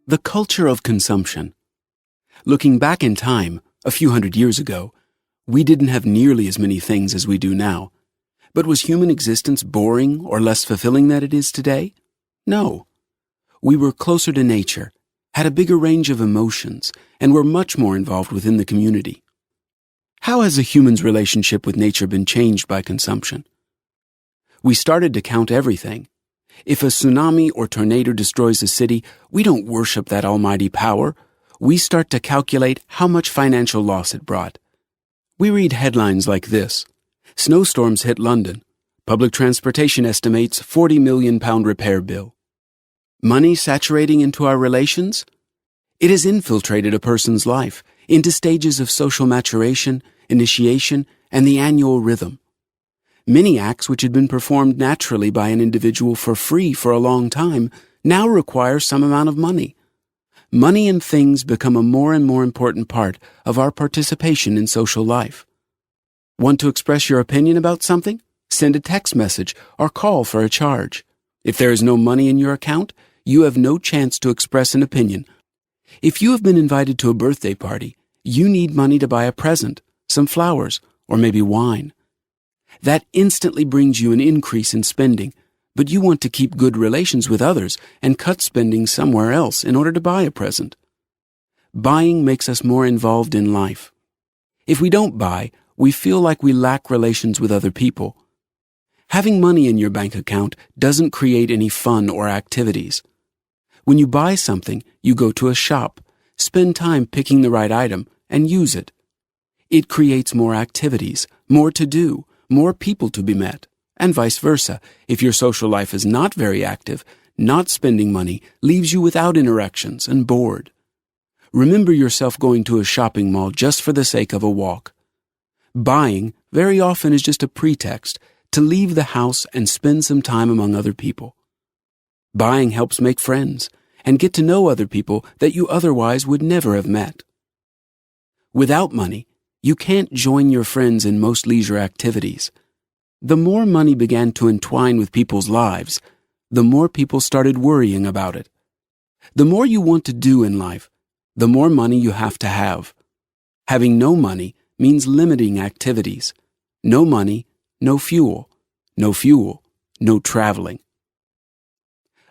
The culture of consumption. Looking back in time, a few hundred years ago, we didn't have nearly as many things as we do now. But was human existence boring or less fulfilling than it is today? No. We were closer to nature, had a bigger range of emotions, and were much more involved within the community. How has a human's relationship with nature been changed by consumption? We started to count everything. If a tsunami or tornado destroys a city, we don't worship that almighty power. We start to calculate how much financial loss it brought. We read headlines like this: snowstorms hit London. Public transportation estimates £40 million repair bill. Money saturating into our relations? It has infiltrated a person's life into stages of social maturation, initiation, and the annual rhythm. Many acts which had been performed naturally by an individual for free for a long time now require some amount of money. Money and things become a more and more important part of our participation in social life. Want to express your opinion about something? Send a text message or call for a charge. If there is no money in your account, you have no chance to express an opinion. If you have been invited to a birthday party, you need money to buy a present, some flowers, or maybe wine. That instantly brings you an increase in spending, but you want to keep good relations with others and cut spending somewhere else in order to buy a present. Buying makes us more involved in life. If we don't buy, we feel like we lack relations with other people. Having money in your bank account doesn't create any fun or activities. When you buy something, you go to a shop, spend time picking the right item, and use it. It creates more activities, more to do, more people to be met, and vice versa. If your social life is not very active, not spending money leaves you without interactions and bored. Remember yourself going to a shopping mall just for the sake of a walk. Buying very often is just a pretext to leave the house and spend some time among other people. Buying helps make friends and get to know other people that you otherwise would never have met. Without money, you can't join your friends in most leisure activities. The more money began to entwine with people's lives, the more people started worrying about it. The more you want to do in life, the more money you have to have. Having no money means limiting activities. No money, no fuel. No fuel, no traveling.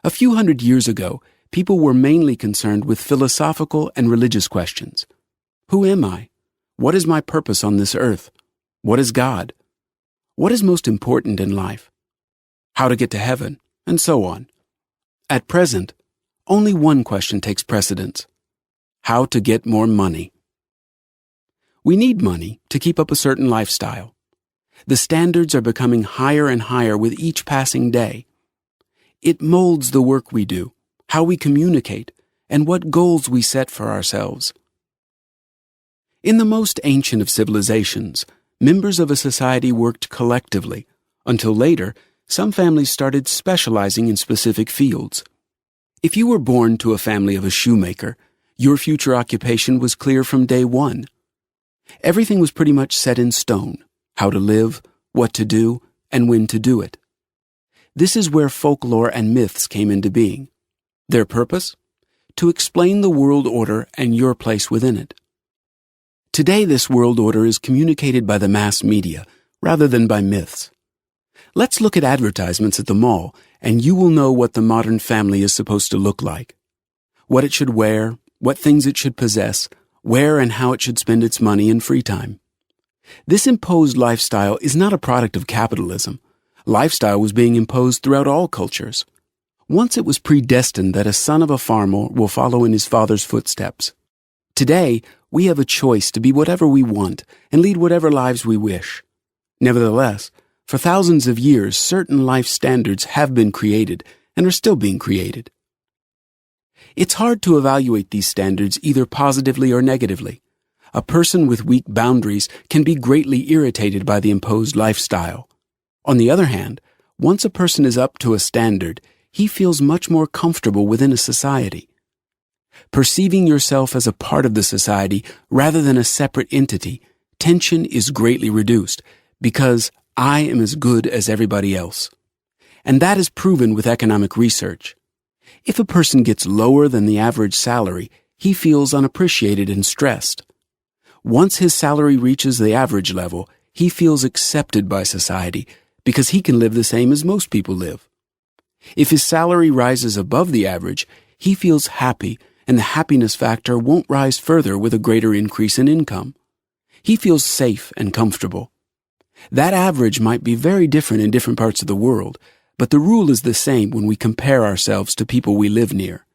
A few hundred years ago, people were mainly concerned with philosophical and religious questions. Who am I? What is my purpose on this earth? What is God? What is most important in life? How to get to heaven, and so on. At present, only one question takes precedence: how to get more money. We need money to keep up a certain lifestyle. The standards are becoming higher and higher with each passing day. It molds the work we do, how we communicate, and what goals we set for ourselves. In the most ancient of civilizations, members of a society worked collectively, until later, some families started specializing in specific fields. If you were born to a family of a shoemaker, your future occupation was clear from day one. Everything was pretty much set in stone: how to live, what to do, and when to do it. This is where folklore and myths came into being. Their purpose? To explain the world order and your place within it. Today, this world order is communicated by the mass media rather than by myths. Let's look at advertisements at the mall, and you will know what the modern family is supposed to look like. What it should wear, what things it should possess, where and how it should spend its money and free time. This imposed lifestyle is not a product of capitalism. Lifestyle was being imposed throughout all cultures. Once it was predestined that a son of a farmer will follow in his father's footsteps. Today, we have a choice to be whatever we want and lead whatever lives we wish. Nevertheless, for thousands of years, certain life standards have been created and are still being created. It's hard to evaluate these standards either positively or negatively. A person with weak boundaries can be greatly irritated by the imposed lifestyle. On the other hand, once a person is up to a standard, he feels much more comfortable within a society. Perceiving yourself as a part of the society rather than a separate entity, tension is greatly reduced because I am as good as everybody else. And that is proven with economic research. If a person gets lower than the average salary, he feels unappreciated and stressed. Once his salary reaches the average level, he feels accepted by society because he can live the same as most people live. If his salary rises above the average, he feels happy, and the happiness factor won't rise further with a greater increase in income. He feels safe and comfortable. That average might be very different in different parts of the world, but the rule is the same when we compare ourselves to people we live near.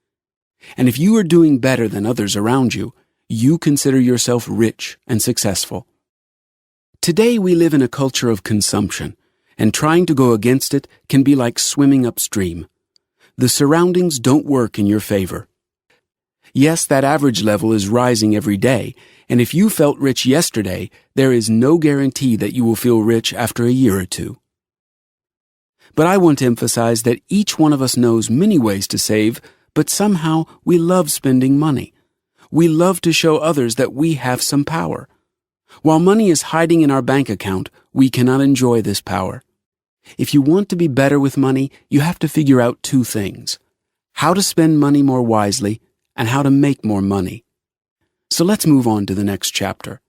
And if you are doing better than others around you, you consider yourself rich and successful. Today we live in a culture of consumption, and trying to go against it can be like swimming upstream. The surroundings don't work in your favor. Yes, that average level is rising every day, and if you felt rich yesterday, there is no guarantee that you will feel rich after a year or two. But I want to emphasize that each one of us knows many ways to save, but somehow we love spending money. We love to show others that we have some power. While money is hiding in our bank account, we cannot enjoy this power. If you want to be better with money, you have to figure out two things: how to spend money more wisely and how to make more money. So let's move on to the next chapter.